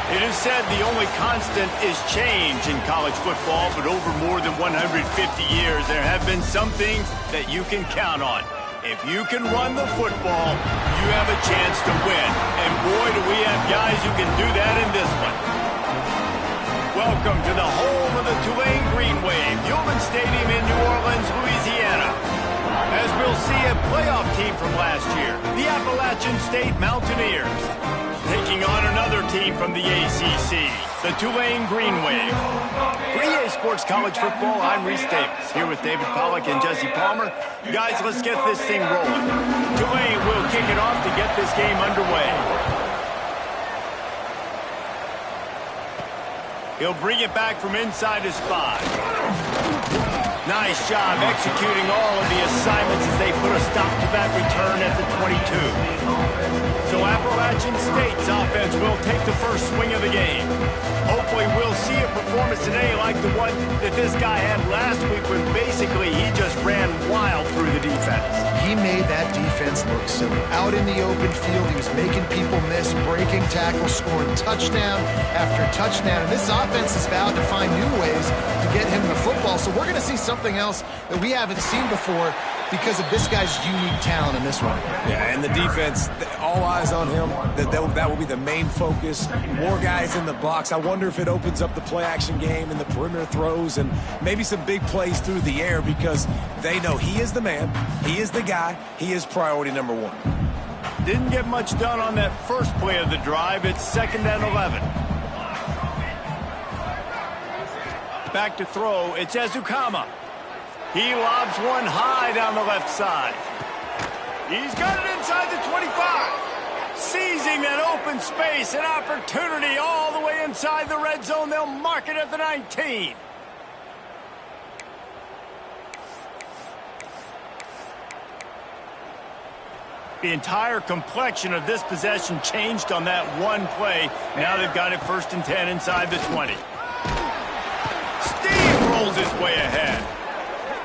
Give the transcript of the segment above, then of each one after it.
It is said the only constant is change in college football, but over more than 150 years, there have been some things that you can count on. If you can run the football, you have a chance to win. And boy, do we have guys who can do that in this one. Welcome to the home of the Tulane Green Wave, Yulman Stadium in New Orleans, Louisiana. As we'll see, a playoff team from last year, the Appalachian State Mountaineers, taking on another team from the ACC, the Tulane Green Wave. For EA Sports College Football, I'm Reese Davis, here with David Pollack and Jesse Palmer. Guys, let's get this thing rolling. Tulane will kick it off to get this game underway. He'll bring it back from inside his 5. Nice job executing all of the assignments as they put a stop to that return at the 22. So Appalachian State's offense will take the first swing of the game. Hopefully we'll see a performance today like the one that this guy had last week when basically he just ran wild through the defense. He made that defense look silly. Out in the open field, he was making people miss, breaking tackles, scoring touchdown after touchdown. And this offense is vowed to find new ways to get him the football. So we're going to see something else that we haven't seen before because of this guy's unique talent in this one. Yeah, and the defense, all eyes on him. That will be the main focus. More guys in the box. I wonder if it opens up the play-action game and the perimeter throws and maybe some big plays through the air because they know he is the man, he is the guy, he is priority number 1. Didn't get much done on that first play of the drive. It's 2nd and 11. Back to throw. It's Ezukama. He lobs one high down the left side. He's got it inside the 25. Seizing that open space, an opportunity all the way inside the red zone. They'll mark it at the 19. The entire complexion of this possession changed on that one play. Now they've got it 1st and 10 inside the 20. Steamrolls his way ahead.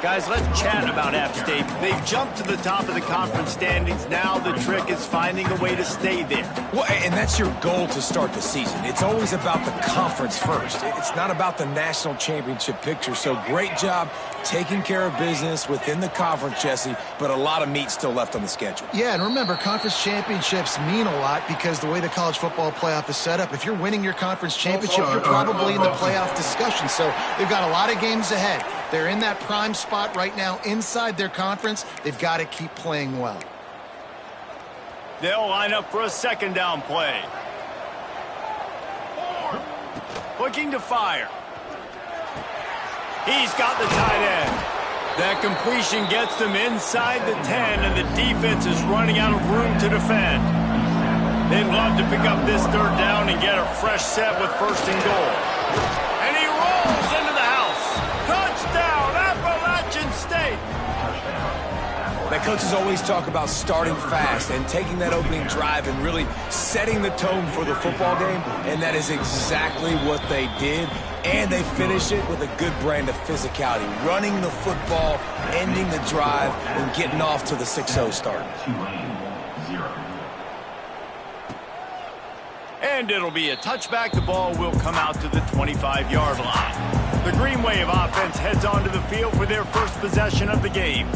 Guys, let's chat about App State. They've jumped to the top of the conference standings. Now the trick is finding a way to stay there. Well, and that's your goal to start the season. It's always about the conference first. It's not about the national championship picture. So great job taking care of business within the conference, Jesse, but a lot of meat still left on the schedule. Yeah, and remember, conference championships mean a lot because the way the college football playoff is set up, if you're winning your conference championship, you're probably in the playoff discussion. So they've got a lot of games ahead. They're in that prime spot right now inside their conference. They've got to keep playing well. They'll line up for a 2nd down play. Looking to fire. He's got the tight end. That completion gets them inside the 10, and the defense is running out of room to defend. They'd love to pick up this 3rd down and get a fresh set with 1st and goal. And he rolls into the house. Touchdown, Appalachian State. The coaches always talk about starting fast and taking that opening drive and really setting the tone for the football game, and that is exactly what they did. And they finish it with a good brand of physicality, running the football, ending the drive, and getting off to the 6-0 start. And it'll be a touchback. The ball will come out to the 25-yard line. The Green Wave offense heads onto the field for their first possession of the game.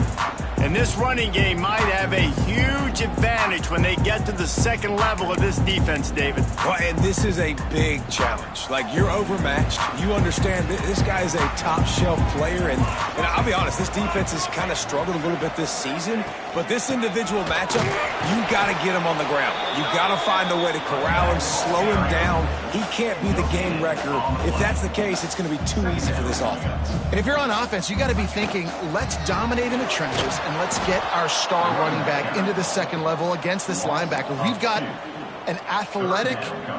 And this running game might have a huge advantage when they get to the 2nd level of this defense, David. Well, and this is a big challenge. Like, you're overmatched. You understand this guy is a top-shelf player. And I'll be honest, this defense has kind of struggled a little bit this season. But this individual matchup, you got to get him on the ground. You got to find a way to corral him, slow him down. He can't be the game wrecker. If that's the case, it's going to be too easy for this offense. And if you're on offense, you got to be thinking, let's dominate in the trenches and let's get our star running back into the 2nd level against this linebacker. We've got an athletic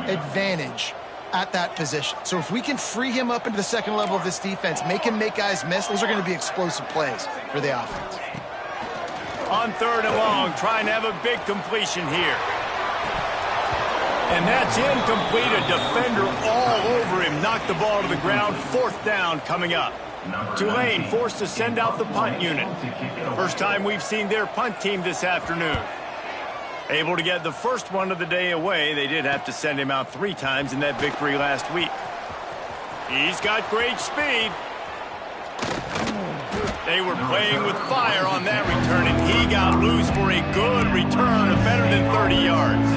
advantage at that position. So if we can free him up into the 2nd level of this defense, make him make guys miss, those are going to be explosive plays for the offense. On 3rd and long, trying to have a big completion here. And that's incomplete. A defender all over him. Knocked the ball to the ground. 4th down coming up. Tulane forced to send out the punt unit. First time we've seen their punt team this afternoon. Able to get the first one of the day away. They did have to send him out 3 times in that victory last week. He's got great speed. They were playing with fire on that return, and he got loose for a good return of better than 30 yards.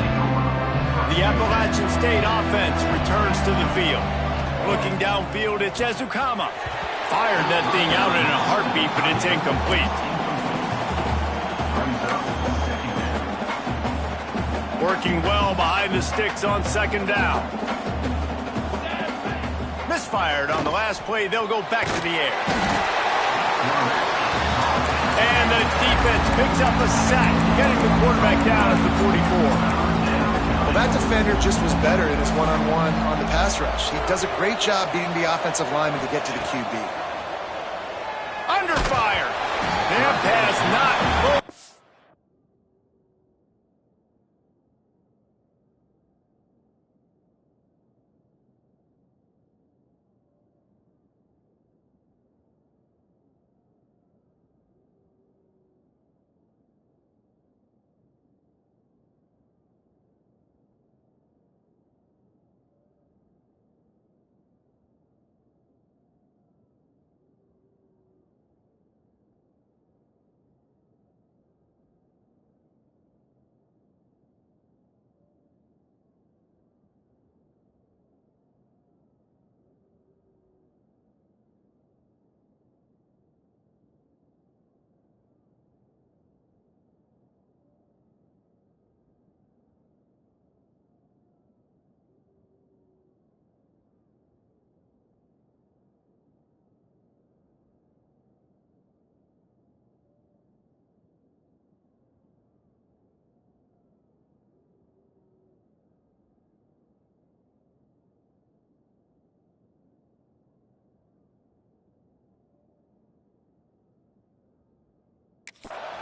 The Appalachian State offense returns to the field. Looking downfield, it's Ezukama. Fired that thing out in a heartbeat, but it's incomplete. Working well behind the sticks on second down. Misfired on the last play. They'll go back to the air. And the defense picks up a sack, getting the quarterback down at the 44. Well, that defender just was better in his one-on-one on the pass rush. He does a great job beating the offensive lineman to get to the QB. Under fire. That pass not...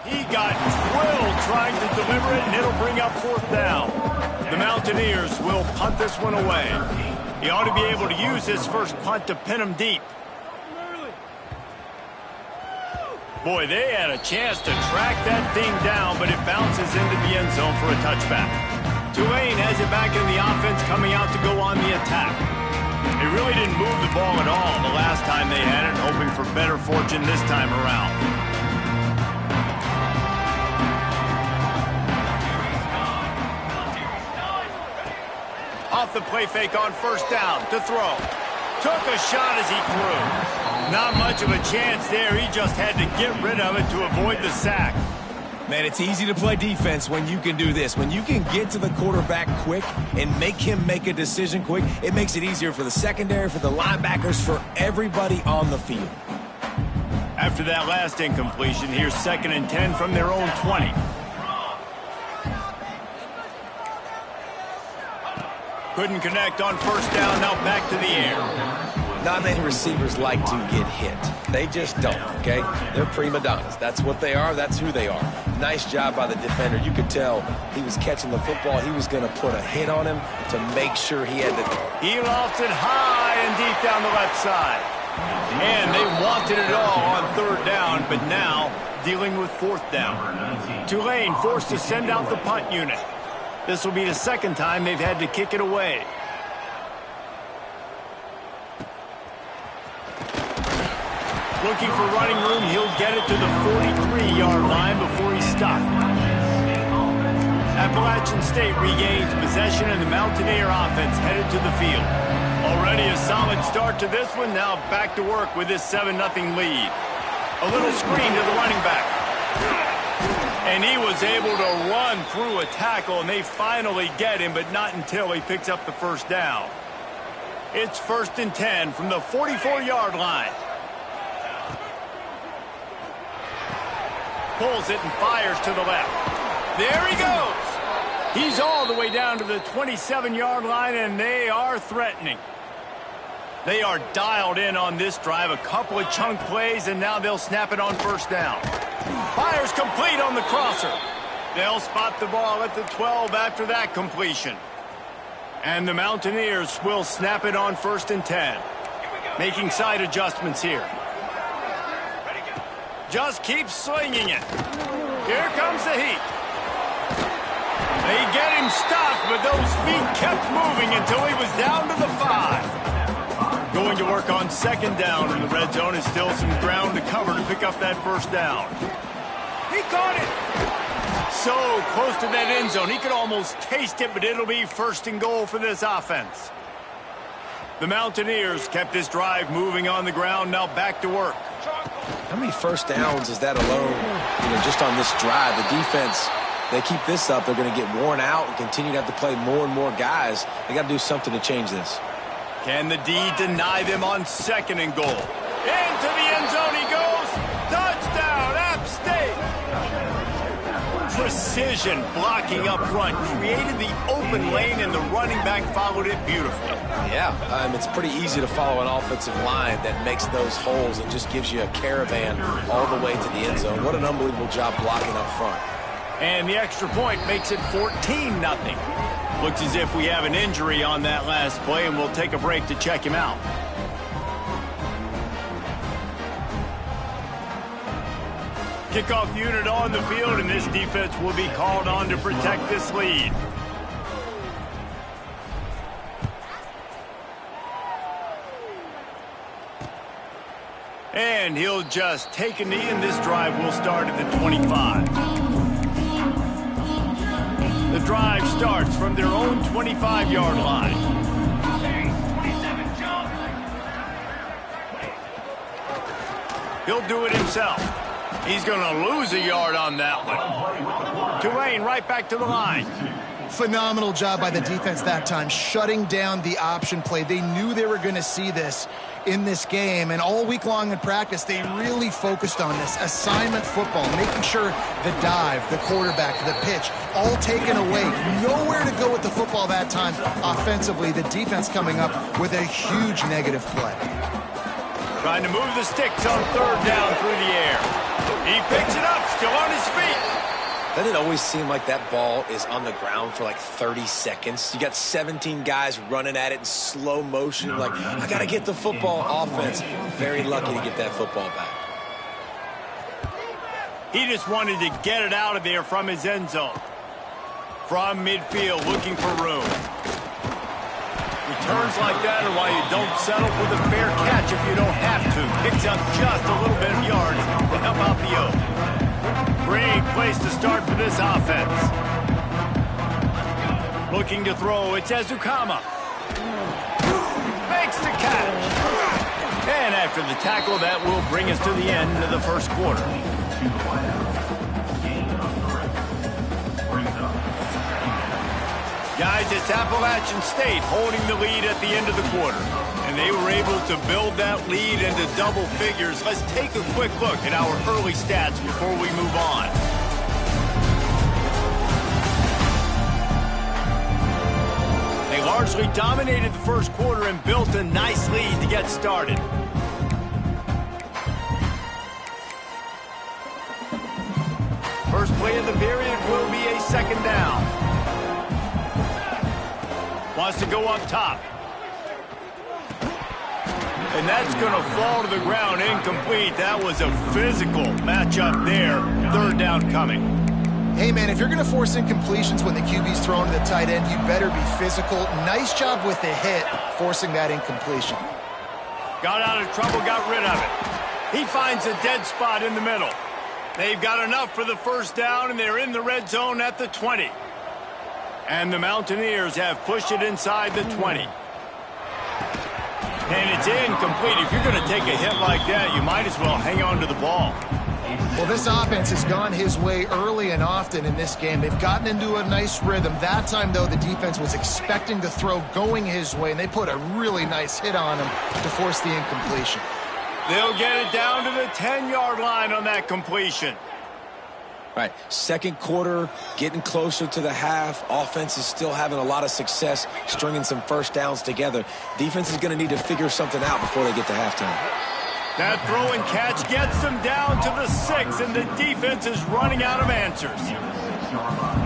He got drilled trying to deliver it, and it'll bring up fourth down. The Mountaineers will punt this one away. He ought to be able to use his first punt to pin him deep. Boy, they had a chance to track that thing down, but it bounces into the end zone for a touchback. Tulane has it back in the offense, coming out to go on the attack. They really didn't move the ball at all the last time they had it, hoping for better fortune this time around. Off the play fake on first down to throw. Took a shot as he threw. Not much of a chance there. He just had to get rid of it to avoid the sack. Man, it's easy to play defense when you can do this. When you can get to the quarterback quick and make him make a decision quick, it makes it easier for the secondary, for the linebackers, for everybody on the field. After that last incompletion, here's 2nd and 10 from their own 20. Couldn't connect on first down, now back to the air. Not many receivers like to get hit. They just don't, okay? They're prima donnas. That's what they are. That's who they are. Nice job by the defender. You could tell he was catching the football. He was going to put a hit on him to make sure he had the... He lofts it high and deep down the left side. And they wanted it all on third down, but now dealing with fourth down. Tulane forced to send out the punt unit. This will be the second time they've had to kick it away. Looking for running room, he'll get it to the 43-yard line before he's stopped. Appalachian State regains possession, and the Mountaineer offense headed to the field. Already a solid start to this one, now back to work with this 7-0 lead. A little screen to the running back. And he was able to run through a tackle, and they finally get him, but not until he picks up the first down. It's 1st and 10 from the 44-yard line. Pulls it and fires to the left. There he goes. He's all the way down to the 27-yard line, and they are threatening. They are dialed in on this drive. A couple of chunk plays, and now they'll snap it on first down. Fires complete on the crosser. They'll spot the ball at the 12 after that completion. And the Mountaineers will snap it on 1st and 10. Making side adjustments here. Just keep slinging it. Here comes the heat. stopped, but those feet kept moving until he was down to the 5. Going to work on second down in the red zone is still some ground to cover to pick up that first down. He caught it! So close to that end zone, he could almost taste it, but it'll be first and goal for this offense. The Mountaineers kept this drive moving on the ground, now back to work. How many first downs is that alone, just on this drive? The defense, they keep this up, they're going to get worn out and continue to have to play more and more guys. They got to do something to change this. Can the D deny them on second and goal? Into the end zone he goes. Touchdown, App State. Precision blocking up front created the open lane, and the running back followed it beautifully. Yeah, it's pretty easy to follow an offensive line that makes those holes and just gives you a caravan all the way to the end zone. What an unbelievable job blocking up front. And the extra point makes it 14-0. Looks as if we have an injury on that last play, and we'll take a break to check him out. Kickoff unit on the field, and this defense will be called on to protect this lead. And he'll just take a knee, and this drive will start at the 25. The drive starts from their own 25-yard line. He'll do it himself. He's going to lose a yard on that one. Tulane right back to the line. Phenomenal job by the defense that time, shutting down the option play. They knew they were going to see this in this game, and all week long in practice, they really focused on this assignment football, making sure the dive, the quarterback, the pitch, all taken away. Nowhere to go with the football that time offensively. The defense coming up with a huge negative play. Trying to move the sticks on third down through the air. He picks it up, still on his feet. Doesn't it always seem like that ball is on the ground for like 30 seconds? You got 17 guys running at it in slow motion. Like, I got to get the football. Offense, very lucky to get that football back. He just wanted to get it out of there from his end zone. From midfield, looking for room. Returns like that are why you don't settle for the fair catch if you don't have to. Picks up just a little bit of yards to help out the O. Great place to start for this offense. Looking to throw, it's Ezukama. Makes the catch. And after the tackle, that will bring us to the end of the first quarter. Guys, it's Appalachian State holding the lead at the end of the quarter. And they were able to build that lead into double figures. Let's take a quick look at our early stats before we move on. They largely dominated the first quarter and built a nice lead to get started. First play of the period will be a second down. Wants to go up top. And that's going to fall to the ground incomplete. That was a physical matchup there. Third down coming. Hey, man, if you're going to force incompletions when the QB's thrown to the tight end, you better be physical. Nice job with the hit, forcing that incompletion. Got out of trouble, got rid of it. He finds a dead spot in the middle. They've got enough for the first down, and they're in the red zone at the 20. And the Mountaineers have pushed it inside the 20. And it's incomplete. If you're going to take a hit like that, you might as well hang on to the ball. Well, this offense has gone his way early and often in this game. They've gotten into a nice rhythm. That time, though, the defense was expecting the throw going his way, and they put a really nice hit on him to force the incompletion. They'll get it down to the 10-yard line on that completion. All right, second quarter, getting closer to the half. Offense is still having a lot of success stringing some first downs together. Defense is going to need to figure something out before they get to halftime. That throw and catch gets them down to the 6, and the defense is running out of answers.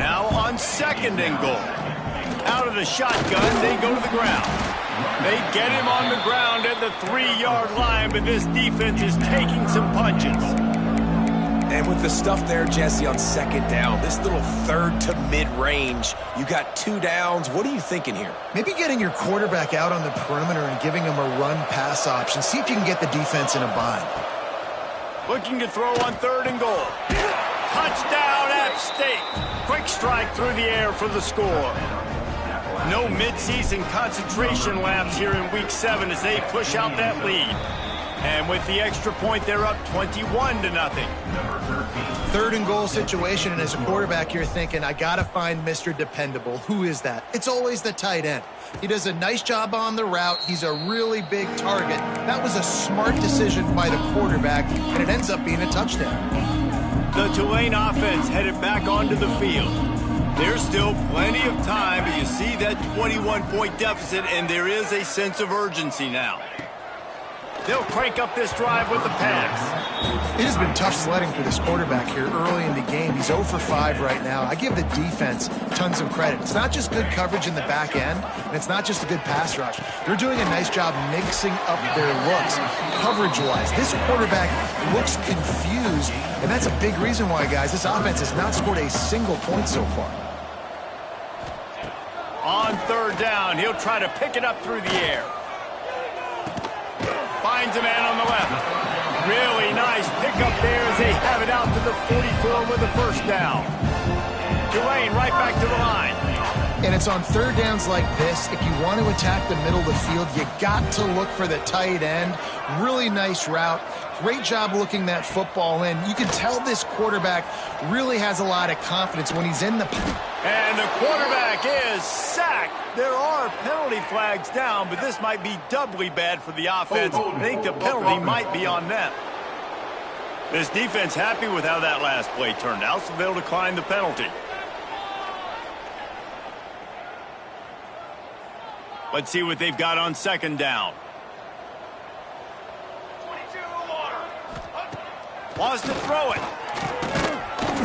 Now on second and goal. Out of the shotgun, they go to the ground. They get him on the ground at the 3-yard line, but this defense is taking some punches. And with the stuff there, Jesse, on second down, this little third to mid-range, you got 2 downs. What are you thinking here? Maybe getting your quarterback out on the perimeter and giving him a run-pass option. See if you can get the defense in a bind. Looking to throw on 3rd and goal. Touchdown, App State. Quick strike through the air for the score. No midseason concentration laps here in Week 7 as they push out that lead. And with the extra point, they're up 21-0. 3rd and goal situation, and as a quarterback, you're thinking, I got to find Mr. Dependable. Who is that? It's always the tight end. He does a nice job on the route. He's a really big target. That was a smart decision by the quarterback, and it ends up being a touchdown. The Tulane offense headed back onto the field. There's still plenty of time, but you see that 21-point deficit, and there is a sense of urgency now. They'll crank up this drive with the pass. It has been tough sledding for this quarterback here early in the game. He's 0 for 5 right now. I give the defense tons of credit. It's not just good coverage in the back end, and it's not just a good pass rush. They're doing a nice job mixing up their looks coverage-wise. This quarterback looks confused, and that's a big reason why, guys, this offense has not scored a single point so far. On 3rd down, he'll try to pick it up through the air. Finds a man on the left. Really nice pickup there as they have it out to the 44 with a 1st down. Tulane right back to the line. And it's on 3rd downs like this. If you want to attack the middle of the field, you got to look for the tight end. Really nice route. Great job looking that football in. You can tell this quarterback really has a lot of confidence when he's in the... And the quarterback is sacked. There are penalty flags down, but this might be doubly bad for the offense. I think the penalty might be on them. This defense happy with how that last play turned out, so they'll decline the penalty. Let's see what they've got on 2nd down. Wants to throw it.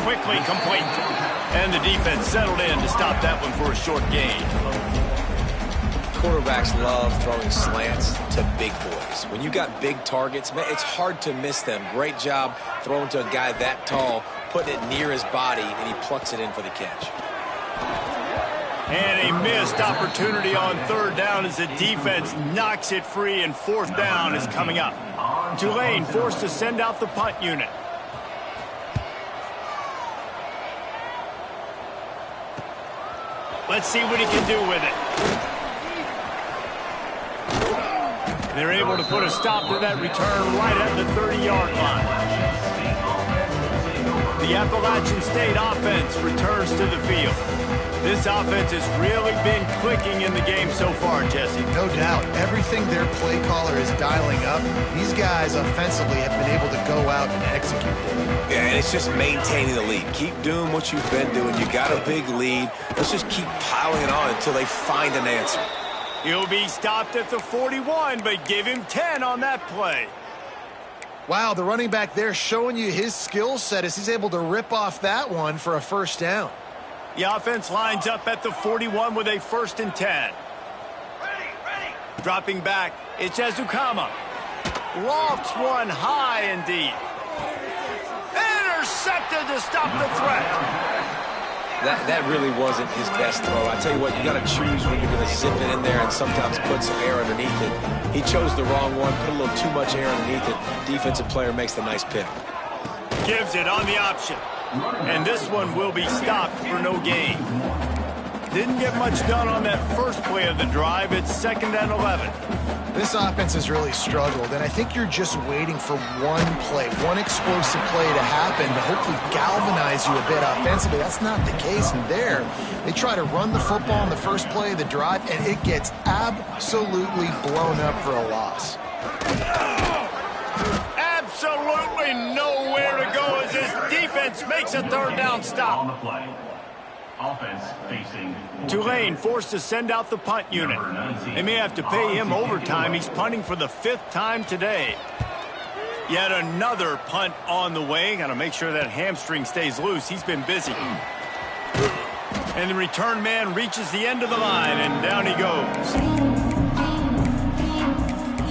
Quickly complete. And the defense settled in to stop that one for a short gain. Quarterbacks love throwing slants to big boys. When you got big targets, man, it's hard to miss them. Great job throwing to a guy that tall, putting it near his body, and he plucks it in for the catch. And a missed opportunity on 3rd down as the defense knocks it free, and 4th down is coming up. Tulane forced to send out the punt unit. Let's see what he can do with it. They're able to put a stop to that return right at the 30-yard line. The Appalachian State offense returns to the field. This offense has really been clicking in the game so far, Jesse. No doubt. Everything their play caller is dialing up, these guys offensively have been able to go out and execute. Yeah, and it's just maintaining the lead. Keep doing what you've been doing. You got a big lead. Let's just keep piling it on until they find an answer. He'll be stopped at the 41, but give him 10 on that play. Wow, the running back there showing you his skill set as he's able to rip off that one for a 1st down. The offense lines up at the 41 with a 1st and 10. Dropping back, it's Ezukama. Lofts one high and deep. Intercepted to stop the threat. That really wasn't his best throw. I tell you what, you got to choose when you're going to zip it in there and sometimes put some air underneath it. He chose the wrong one, put a little too much air underneath it. Defensive player makes the nice pick. Gives it on the option. And this one will be stopped for no gain. Didn't get much done on that first play of the drive. It's 2nd and 11. This offense has really struggled, and I think you're just waiting for one play, one explosive play to happen to hopefully galvanize you a bit offensively. That's not the case in there. They try to run the football in the first play of the drive, and it gets absolutely blown up for a loss. Absolutely nowhere to go as this defense makes a 3rd down stop. On the play. Offense facing Tulane forced to send out the punt unit. They may have to pay him overtime. He's punting for the 5th time today. Yet another punt on the way. Got to make sure that hamstring stays loose. He's been busy. And the return man reaches the end of the line, and down he goes.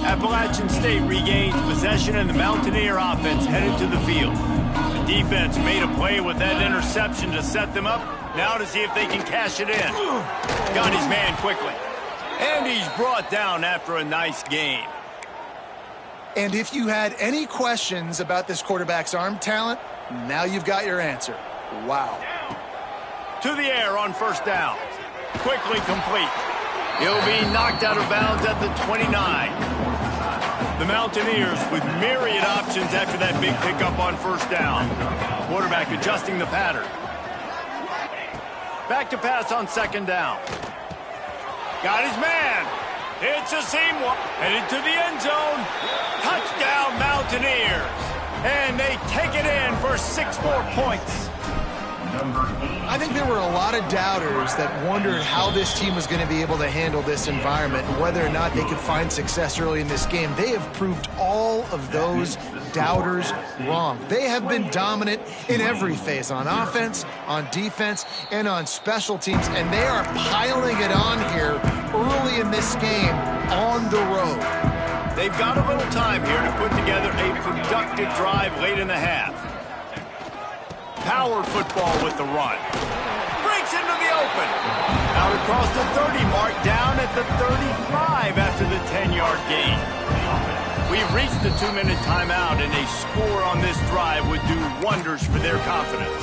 Appalachian State regains possession, and the Mountaineer offense headed to the field. The defense made a play with that interception to set them up. Now to see if they can cash it in. Got his man quickly. And he's brought down after a nice gain. And if you had any questions about this quarterback's arm talent, now you've got your answer. Wow. To the air on first down. Quickly complete. He'll be knocked out of bounds at the 29. The Mountaineers with myriad options after that big pickup on first down. Quarterback adjusting the pattern. Back to pass on second down. Got his man. It's a seam. Headed to the end zone. Touchdown, Mountaineers. And they take it in for 6 more points. I think there were a lot of doubters that wondered how this team was going to be able to handle this environment and whether or not they could find success early in this game. They have proved all of those doubters wrong. They have been dominant in every phase, on offense, on defense, and on special teams, and they are piling it on here early in this game on the road. They've got a little time here to put together a productive drive late in the half. Power football with the run. Breaks into the open. Out across the 30 mark, down at the 35 after the 10-yard gain. We've reached the 2-minute timeout, and a score on this drive would do wonders for their confidence.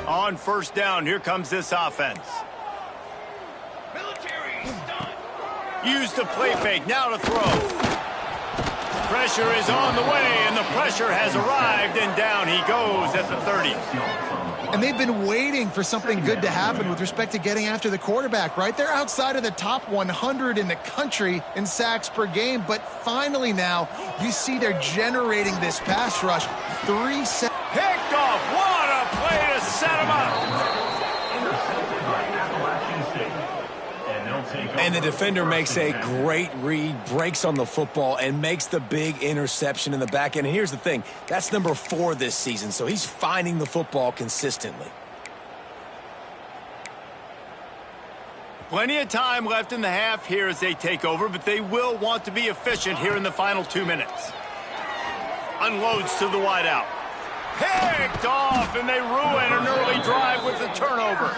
On first down, here comes this offense. Use the play fake, now to throw. Pressure is on the way, and the pressure has arrived, and down he goes at the 30. And they've been waiting for something good to happen with respect to getting after the quarterback, right? They're outside of the top 100 in the country in sacks per game, but finally now you see they're generating this pass rush. 3 sacks. Picked off. What a play to set him up. And the defender makes a great read, breaks on the football, and makes the big interception in the back end. And here's the thing, that's number 4 this season, so he's finding the football consistently. Plenty of time left in the half here as they take over, but they will want to be efficient here in the final 2 minutes. Unloads to the wideout. Picked off, and they ruin an early drive with the turnover.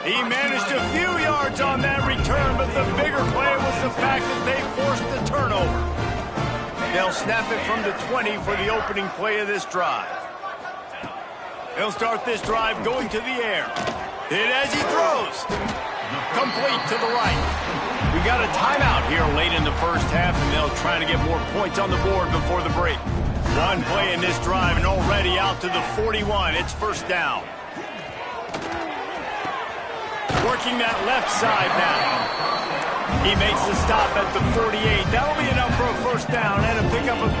He managed a few yards on that return, but the bigger play was the fact that they forced the turnover. They'll snap it from the 20 for the opening play of this drive. They'll start this drive going to the air. Hit as he throws. Complete to the right. We got a timeout here late in the first half, and they'll try to get more points on the board before the break. One play in this drive, and already out to the 41. It's first down. Working that left side now. He makes the stop at the 48. That'll be enough for a first down and a pickup of 10.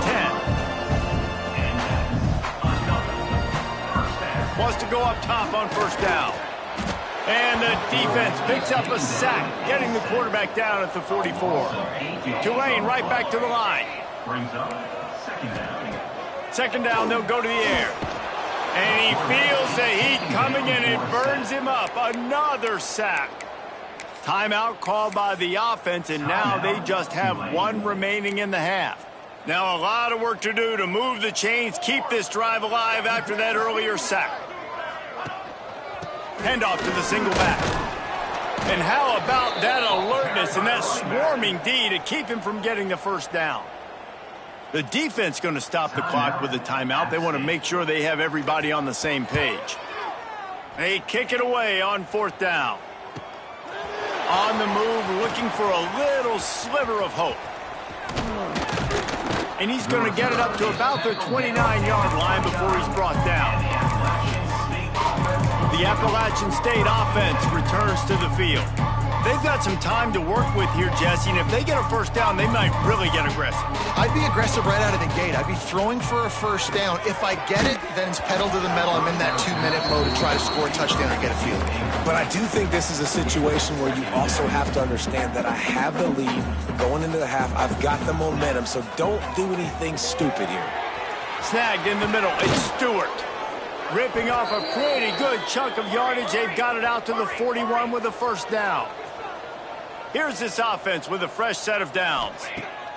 Wants to go up top on first down. And the defense picks up a sack, getting the quarterback down at the 44. Tulane right back to the line. Second down, they'll go to the air. And he feels the heat coming, and it burns him up. Another sack. Timeout called by the offense, and now they just have 1 remaining in the half. Now a lot of work to do to move the chains, keep this drive alive after that earlier sack. Handoff to the single back. And how about that alertness and that swarming D to keep him from getting the first down? The defense going to stop the clock with a timeout. They want to make sure they have everybody on the same page. They kick it away on fourth down. On the move, looking for a little sliver of hope. And he's going to get it up to about the 29-yard line before he's brought down. The Appalachian State offense returns to the field. They've got some time to work with here, Jesse, and if they get a first down, they might really get aggressive. I'd be aggressive right out of the gate. I'd be throwing for a first down. If I get it, then it's pedal to the metal. I'm in that 2-minute mode to try to score a touchdown or get a field goal. But I do think this is a situation where you also have to understand that I have the lead going into the half. I've got the momentum, so don't do anything stupid here. Snagged in the middle. It's Stewart. Ripping off a pretty good chunk of yardage. They've got it out to the 41 with a first down. Here's this offense with a fresh set of downs.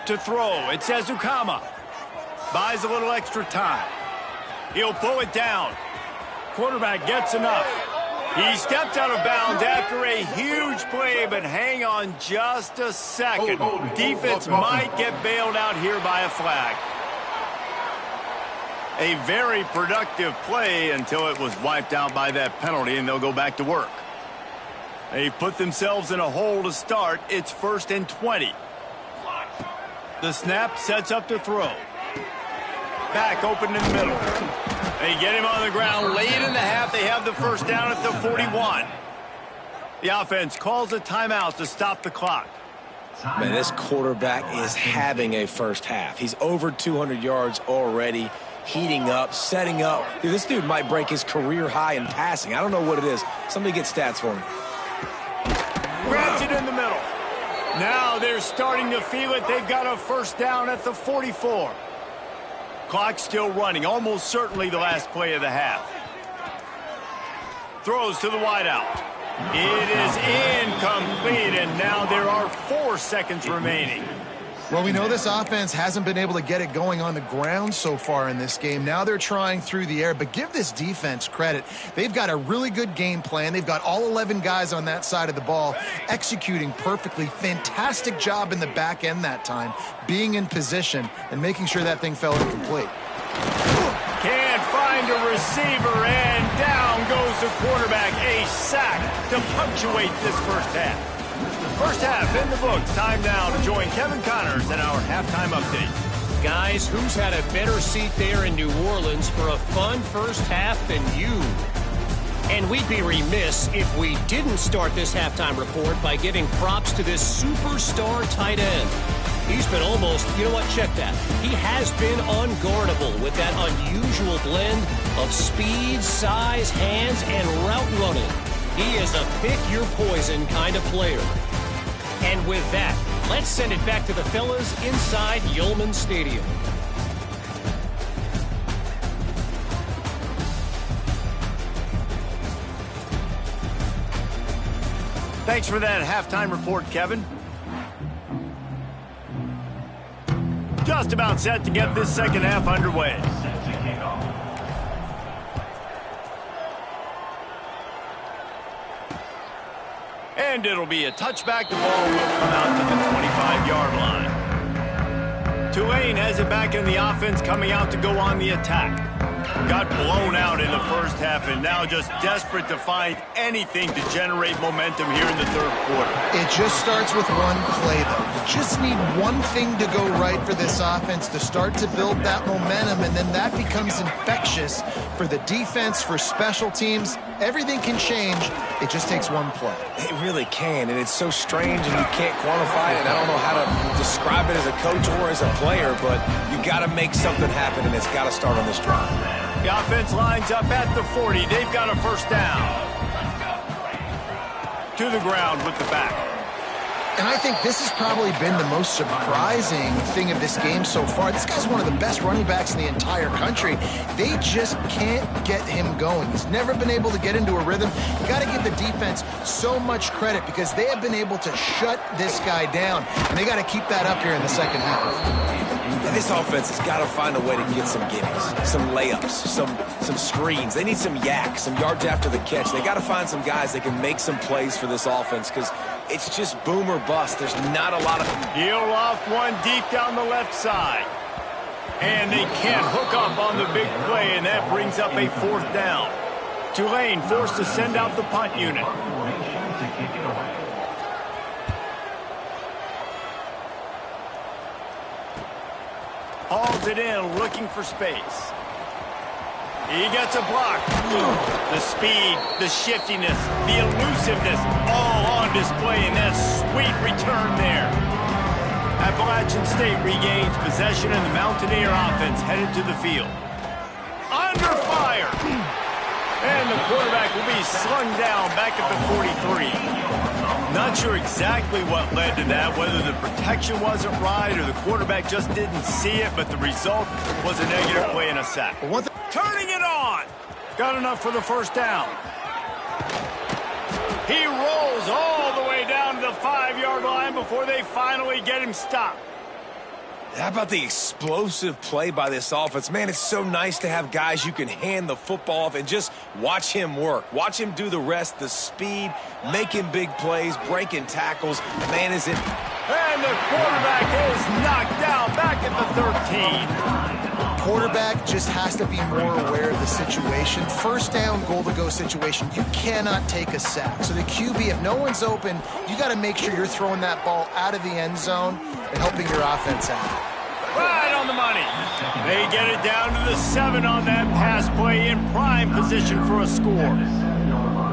To throw, it's Ezukama. Buys a little extra time. He'll pull it down. Quarterback gets enough. He steps out of bounds after a huge play, but hang on just a second. Defense might get bailed out here by a flag. A very productive play until it was wiped out by that penalty, and they'll go back to work. They put themselves in a hole to start. It's 1st and 20. The snap sets up to throw. Back open in the middle. They get him on the ground late in the half. They have the first down at the 41. The offense calls a timeout to stop the clock. Man, this quarterback is having a first half. He's over 200 yards already, heating up, setting up. Dude, this dude might break his career high in passing. I don't know what it is. Somebody get stats for me. Grabs it in the middle. Now they're starting to feel it. They've got a first down at the 44. Clock still running, almost certainly the last play of the half. Throws to the wideout. It is incomplete, and now there are 4 seconds remaining. Well, we know this offense hasn't been able to get it going on the ground so far in this game. Now they're trying through the air, but give this defense credit. They've got a really good game plan. They've got all 11 guys on that side of the ball executing perfectly. Fantastic job in the back end that time, being in position and making sure that thing fell incomplete. Can't find a receiver, and down goes the quarterback. A sack to punctuate this first half. First half in the books. Time now to join Kevin Connors in our halftime update. Guys, who's had a better seat there in New Orleans for a fun first half than you? And we'd be remiss if we didn't start this halftime report by giving props to this superstar tight end. He's been almost, you know what, check that. He has been unguardable with that unusual blend of speed, size, hands, and route running. He is a pick-your-poison kind of player. And with that, let's send it back to the fellas inside Yulman Stadium. Thanks for that halftime report, Kevin. Just about set to get this second half underway. And it'll be a touchback. The ball will come out to the 25-yard line. Tulane has it back in the offense, coming out to go on the attack. Got blown out in the first half and now just desperate to find anything to generate momentum here in the third quarter. It just starts with one play, though. You just need one thing to go right for this offense to start to build that momentum, and then that becomes infectious for the defense, for special teams. Everything can change. It just takes one play. It really can, and it's so strange and you can't quantify it. And I don't know how to describe it as a coach or as a player, but you got to make something happen, and it's got to start on this drive. The offense lines up at the 40. They've got a first down. To the ground with the back. And I think this has probably been the most surprising thing of this game so far. This guy's one of the best running backs in the entire country. They just can't get him going. He's never been able to get into a rhythm. You got to give the defense so much credit because they have been able to shut this guy down. And they got to keep that up here in the second half. This offense has got to find a way to get some gimmies, some layups, some screens. They need some yak, some yards after the catch. They got to find some guys that can make some plays for this offense because it's just boom or bust. There's not a lot of... He'll loft one deep down the left side. And they can't hook up on the big play, and that brings up a fourth down. Tulane forced to send out the punt unit. Hauls it in, looking for space. He gets a block. The speed, the shiftiness, the elusiveness, all on display in that sweet return there. Appalachian State regains possession, and the Mountaineer offense headed to the field. Under fire. And the quarterback will be slung down back at the 43. Not sure exactly what led to that, whether the protection wasn't right or the quarterback just didn't see it, but the result was a negative play and a sack. Turning it on. Got enough for the first down. He rolls all the way down to the 5-yard line before they finally get him stopped. How about the explosive play by this offense? Man, it's so nice to have guys you can hand the football off and just watch him work. Watch him do the rest, the speed, making big plays, breaking tackles. Man, is it... And the quarterback is knocked down back at the 13. Quarterback just has to be more aware of the situation. First down, goal-to-go situation. You cannot take a sack. So the QB, if no one's open, you got to make sure you're throwing that ball out of the end zone and helping your offense out. Right on the money. They get it down to the 7 on that pass play in prime position for a score.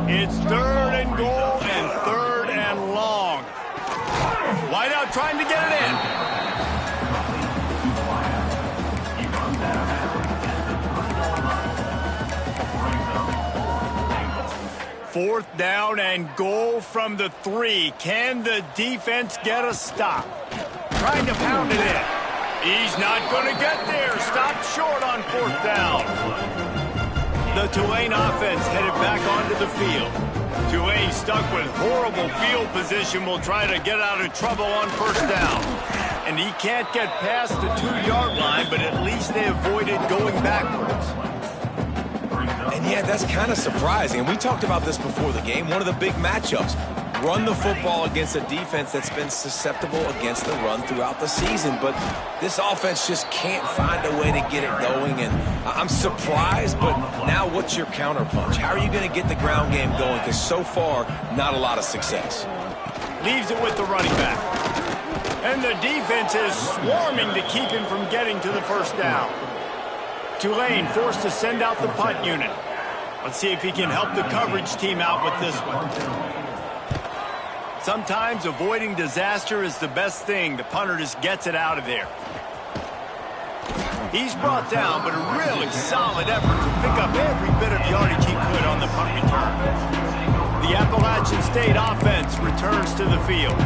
It's 3rd and goal and 3rd and long. Wideout trying to get it in. Fourth down and goal from the 3. Can the defense get a stop? Trying to pound it in. He's not going to get there. Stopped short on 4th down. The Tulane offense headed back onto the field. Tulane, stuck with horrible field position, will try to get out of trouble on 1st down. And he can't get past the 2-yard line, but at least they avoided going backwards. And yeah, that's kind of surprising. We talked about this before the game. One of the big matchups. Run the football against a defense that's been susceptible against the run throughout the season. But this offense just can't find a way to get it going. And I'm surprised, but now what's your counterpunch? How are you going to get the ground game going? Because so far, not a lot of success. Leaves it with the running back. And the defense is swarming to keep him from getting to the 1st down. Tulane forced to send out the punt unit. Let's see if he can help the coverage team out with this one. Sometimes avoiding disaster is the best thing. The punter just gets it out of there. He's brought down, but a really solid effort to pick up every bit of yardage he could on the punt return. The Appalachian State offense returns to the field.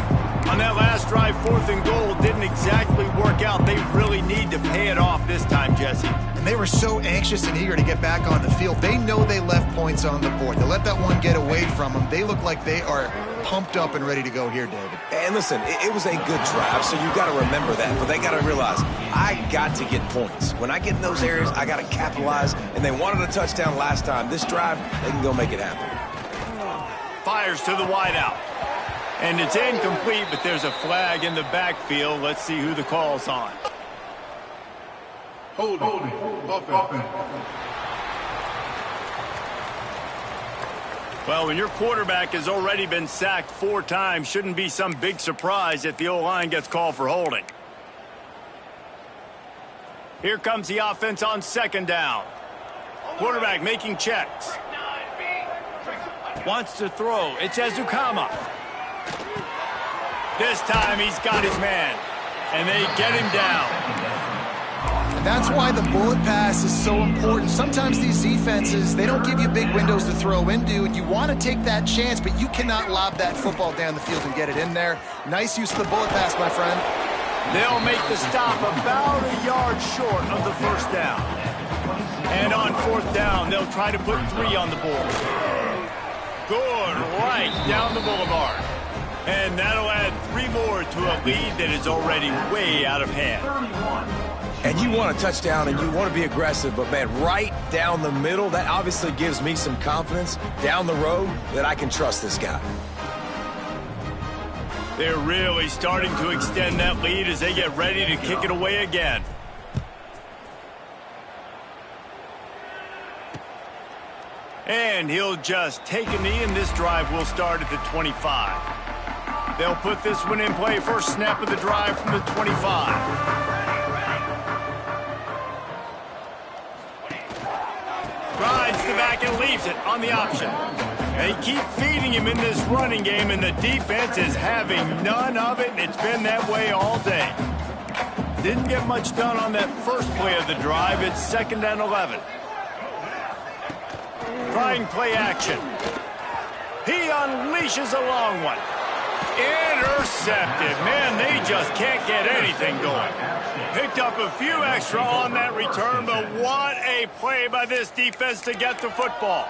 On that last drive, 4th and goal didn't exactly work out. They really need to pay it off this time, Jesse. And they were so anxious and eager to get back on the field. They know they left points on the board. They let that one get away from them. They look like they are pumped up and ready to go here, David. And listen, it was a good drive, so you got to remember that. But they got to realize, I got to get points. When I get in those areas, I got to capitalize. And they wanted a touchdown last time. This drive, they can go make it happen. Fires to the wideout. And it's incomplete, but there's a flag in the backfield. Let's see who the call's on. Hold it. Well, when your quarterback has already been sacked 4 times, shouldn't be some big surprise if the O-line gets called for holding. Here comes the offense on 2nd down. Quarterback making checks. Wants to throw. It's Ezukama. This time he's got his man. And they get him down. And that's why the bullet pass is so important. Sometimes these defenses, they don't give you big windows to throw into, and you want to take that chance, but you cannot lob that football down the field and get it in there. Nice use of the bullet pass, my friend. They'll make the stop about a yard short of the 1st down. And on 4th down, they'll try to put 3 on the board. Good, right down the boulevard. And that'll add 3 more to a lead that is already way out of hand. And you want a touchdown and you want to be aggressive, but man, right down the middle, that obviously gives me some confidence down the road that I can trust this guy. They're really starting to extend that lead as they get ready to kick it away again. And he'll just take a knee, and this drive will start at the 25. They'll put this one in play. First snap of the drive from the 25. Rides the back and leaves it on the option. They keep feeding him in this running game, and the defense is having none of it, and it's been that way all day. Didn't get much done on that first play of the drive. It's 2nd and 11. Trying play action. He unleashes a long one. Intercepted. Man, they just can't get anything going. Picked up a few extra on that return, but what a play by this defense to get the football.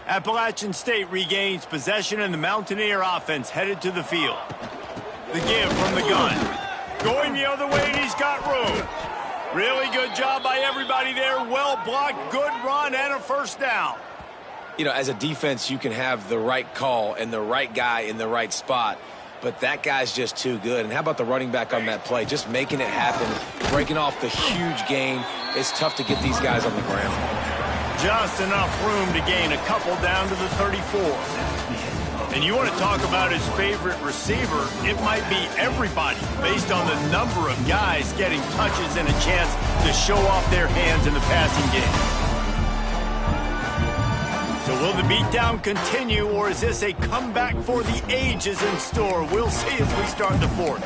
Appalachian State regains possession, and the Mountaineer offense headed to the field. The give from the gun. Going the other way, and he's got room. Really good job by everybody there. Well blocked, good run, and a first down. You know, as a defense, you can have the right call and the right guy in the right spot, but that guy's just too good. And how about the running back on that play? Just making it happen, breaking off the huge gain. It's tough to get these guys on the ground. Just enough room to gain a couple down to the 34. And you want to talk about his favorite receiver, it might be everybody based on the number of guys getting touches and a chance to show off their hands in the passing game. So will the beatdown continue, or is this a comeback for the ages in store? We'll see as we start the fourth.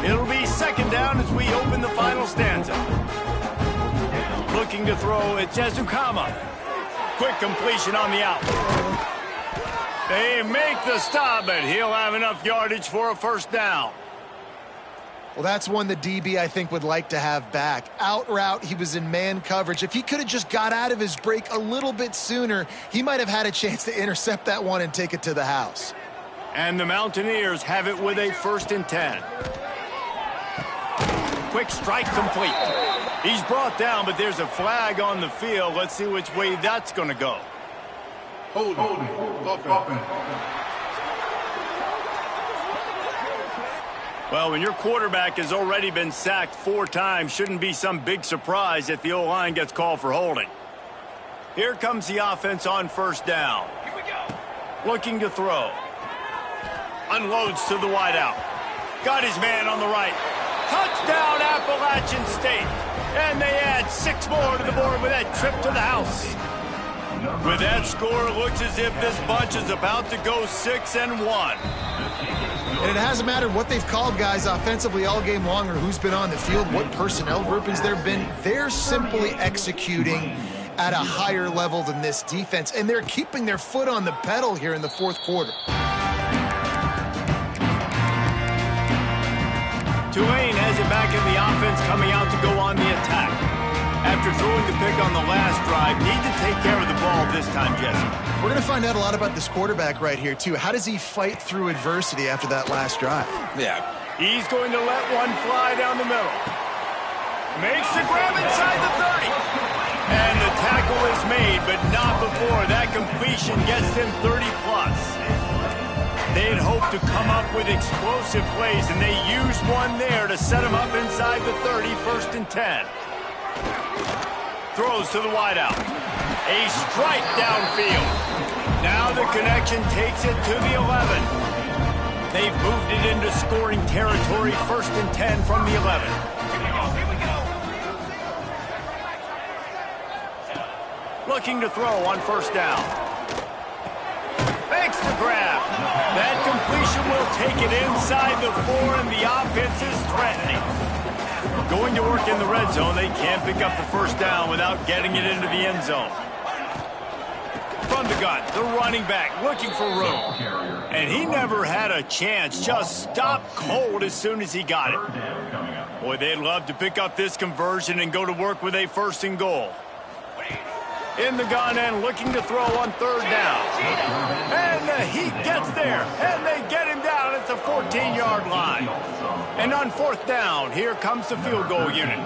It'll be second down as we open the final stanza. Looking to throw, it's Ezukama. Quick completion on the out. They make the stop, but he'll have enough yardage for a first down. Well, that's one the DB, I think, would like to have back. Out route, he was in man coverage. If he could have just got out of his break a little bit sooner, he might have had a chance to intercept that one and take it to the house. And the Mountaineers have it with a 1st and 10. Quick strike complete. He's brought down, but there's a flag on the field. Let's see which way that's going to go. Hold it. Well, when your quarterback has already been sacked 4 times, shouldn't be some big surprise if the O-line gets called for holding. Here comes the offense on first down. Here we go. Looking to throw. Unloads to the wideout. Got his man on the right. Touchdown, Appalachian State. And they add 6 more to the board with that trip to the house. With that score, it looks as if this bunch is about to go 6-1. And it hasn't mattered what they've called guys offensively all game long or who's been on the field, what personnel groupings there have been. They're simply executing at a higher level than this defense, and they're keeping their foot on the pedal here in the fourth quarter. Tulane has it back in the offense, coming out to go on the attack. After throwing the pick on the last drive, need to take care of the ball this time, Jesse. We're going to find out a lot about this quarterback right here, too. How does he fight through adversity after that last drive? Yeah. He's going to let one fly down the middle. Makes the grab inside the 30. And the tackle is made, but not before that completion gets them 30+. They had hoped to come up with explosive plays, and they used one there to set them up inside the 30, 1st and 10. Throws to the wideout. A strike downfield. Now the connection takes it to the 11. They've moved it into scoring territory, 1st and 10 from the 11. Looking to throw on first down. Makes the grab. That completion will take it inside the 4, and the offense is threatening. Going to work in the red zone, they can't pick up the first down without getting it into the end zone. From the gun, the running back looking for room. And he never had a chance, just stopped cold as soon as he got it. Boy, they'd love to pick up this conversion and go to work with a 1st and goal. In the gun and looking to throw on 3rd down. And the Heat gets there, and they get him down at the 14-yard line. And on 4th down, here comes the field goal unit.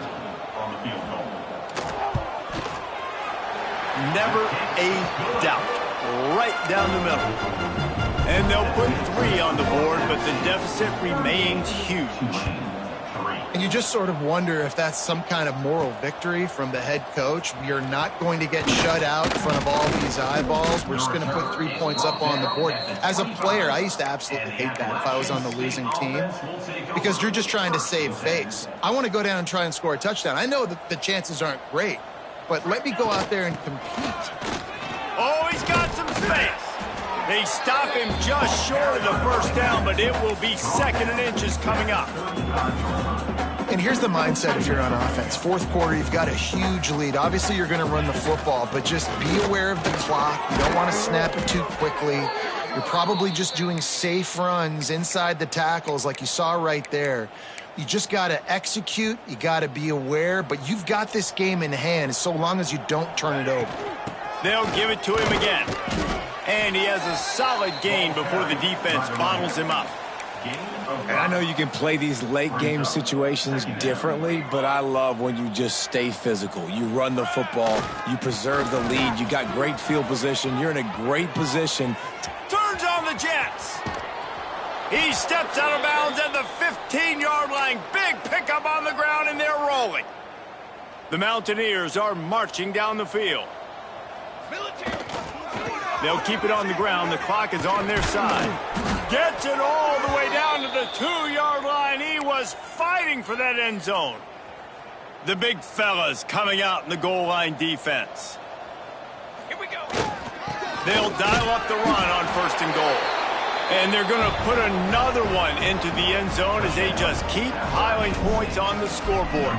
Never a doubt. Right down the middle. And they'll put 3 on the board, but the deficit remains huge. And you just sort of wonder if that's some kind of moral victory from the head coach. We are not going to get shut out in front of all these eyeballs. We're just going to put 3 points up on the board. As a player, I used to absolutely hate that if I was on the losing team, because you're just trying to save face. I want to go down and try and score a touchdown. I know that the chances aren't great, but let me go out there and compete. Oh, he's got some space. They stop him just short of the first down, but it will be 2nd and inches coming up. And here's the mindset if you're on offense. Fourth quarter, you've got a huge lead. Obviously, you're going to run the football, but just be aware of the clock. You don't want to snap it too quickly. You're probably just doing safe runs inside the tackles like you saw right there. You just got to execute. You got to be aware, but you've got this game in hand so long as you don't turn it over. They'll give it to him again. And he has a solid gain before the defense bottles him up. And I know you can play these late game situations differently, but I love when you just stay physical. You run the football, you preserve the lead, you got great field position, you're in a great position. Turns on the Jets. He steps out of bounds at the 15-yard line. Big pickup on the ground, and they're rolling. The Mountaineers are marching down the field. They'll keep it on the ground. The clock is on their side. Gets it all the way down to the 2-yard line. He was fighting for that end zone. The big fellas coming out in the goal line defense. Here we go. They'll dial up the run on 1st and goal. And they're going to put another one into the end zone as they just keep piling points on the scoreboard.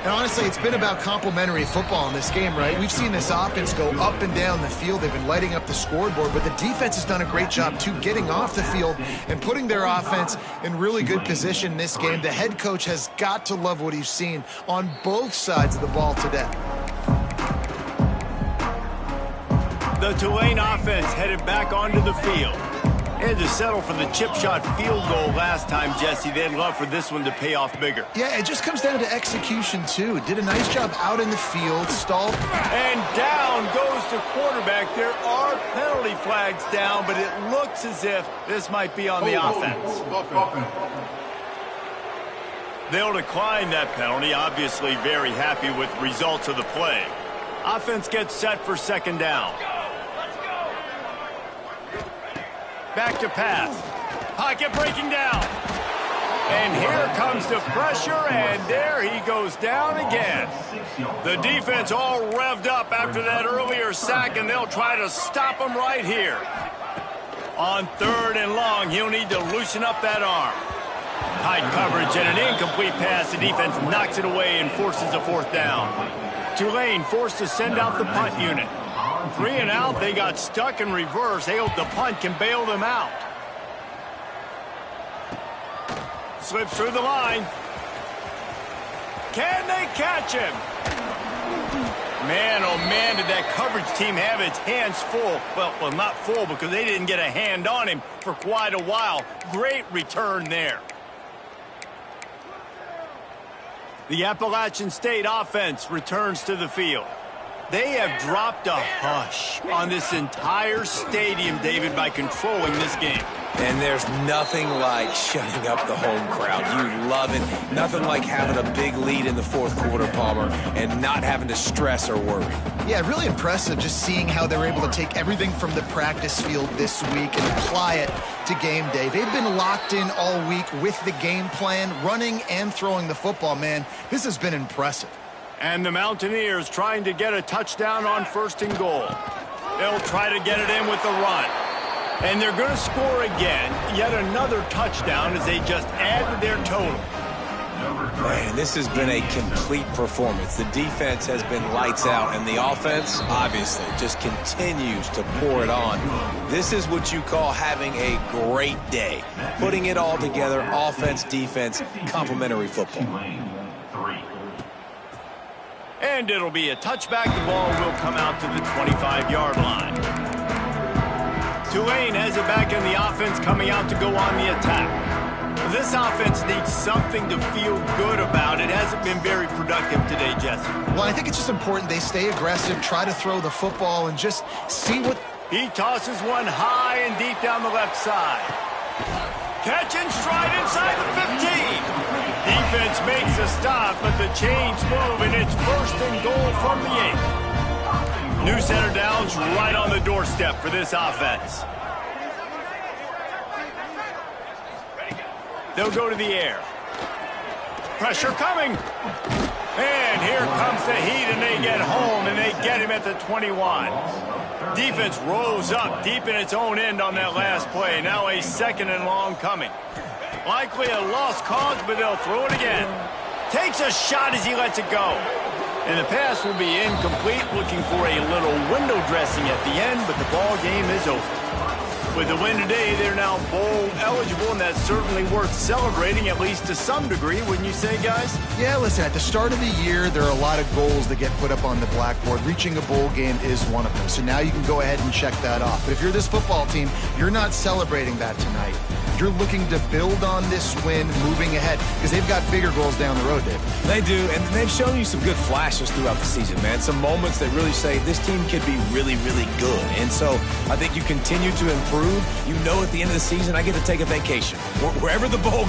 And honestly, it's been about complementary football in this game, right? We've seen this offense go up and down the field. They've been lighting up the scoreboard, but the defense has done a great job, too, getting off the field and putting their offense in really good position in this game. The head coach has got to love what he's seen on both sides of the ball today. The Tulane offense headed back onto the field. They had to settle for the chip shot field goal last time, Jesse. They'd love for this one to pay off bigger. Yeah, it just comes down to execution, too. Did a nice job out in the field, stalled. And down goes the quarterback. There are penalty flags down, but it looks as if this might be on the offense. They'll decline that penalty, obviously very happy with results of the play. Offense gets set for 2nd down. Back to pass. Pocket breaking down. And here comes the pressure, and there he goes down again. The defense all revved up after that earlier sack, and they'll try to stop him right here. On 3rd and long, he'll need to loosen up that arm. Tight coverage and an incomplete pass. The defense knocks it away and forces a 4th down. Tulane forced to send out the punt unit. 3 and out, they got stuck in reverse. They hope the punt can bail them out. Slips through the line. Can they catch him? Man, oh man, did that coverage team have its hands full. Well, not full because they didn't get a hand on him for quite a while. Great return there. The Appalachian State offense returns to the field. They have dropped a hush on this entire stadium, David, by controlling this game. And there's nothing like shutting up the home crowd. You love it. Nothing like having a big lead in the 4th quarter, Palmer, and not having to stress or worry. Yeah, really impressive just seeing how they were able to take everything from the practice field this week and apply it to game day. They've been locked in all week with the game plan, running and throwing the football, man. This has been impressive. And the Mountaineers trying to get a touchdown on 1st and goal. They'll try to get it in with the run. And they're going to score again, yet another touchdown as they just add to their total. Man, this has been a complete performance. The defense has been lights out, and the offense, obviously, just continues to pour it on. This is what you call having a great day. Putting it all together, offense, defense, complementary football. And it'll be a touchback. The ball will come out to the 25-yard line. Tulane has it back in the offense, coming out to go on the attack. This offense needs something to feel good about. It hasn't been very productive today, Jesse. Well, I think it's just important they stay aggressive, try to throw the football, and just see what... He tosses one high and deep down the left side. Catch and stride inside the 15. Defense makes a stop, but the chains move, and it's 1st and goal from the 8. New center downs right on the doorstep for this offense. They'll go to the air. Pressure coming. And here comes the heat, and they get home, and they get him at the 21. Defense rose up deep in its own end on that last play. Now a 2nd and long coming. Likely a lost cause, but they'll throw it again. Takes a shot as he lets it go. And the pass will be incomplete, looking for a little window dressing at the end, but the ball game is over. With the win today, they're now bowl eligible, and that's certainly worth celebrating, at least to some degree, wouldn't you say, guys? Yeah, listen, at the start of the year, there are a lot of goals that get put up on the blackboard. Reaching a bowl game is one of them. So now you can go ahead and check that off. But if you're this football team, you're not celebrating that tonight. You're looking to build on this win moving ahead because they've got bigger goals down the road, Dave. They do, and they've shown you some good flashes throughout the season, man. Some moments that really say this team could be really, really good. And so I think you continue to improve. You know at the end of the season, I get to take a vacation. Wherever the bowl game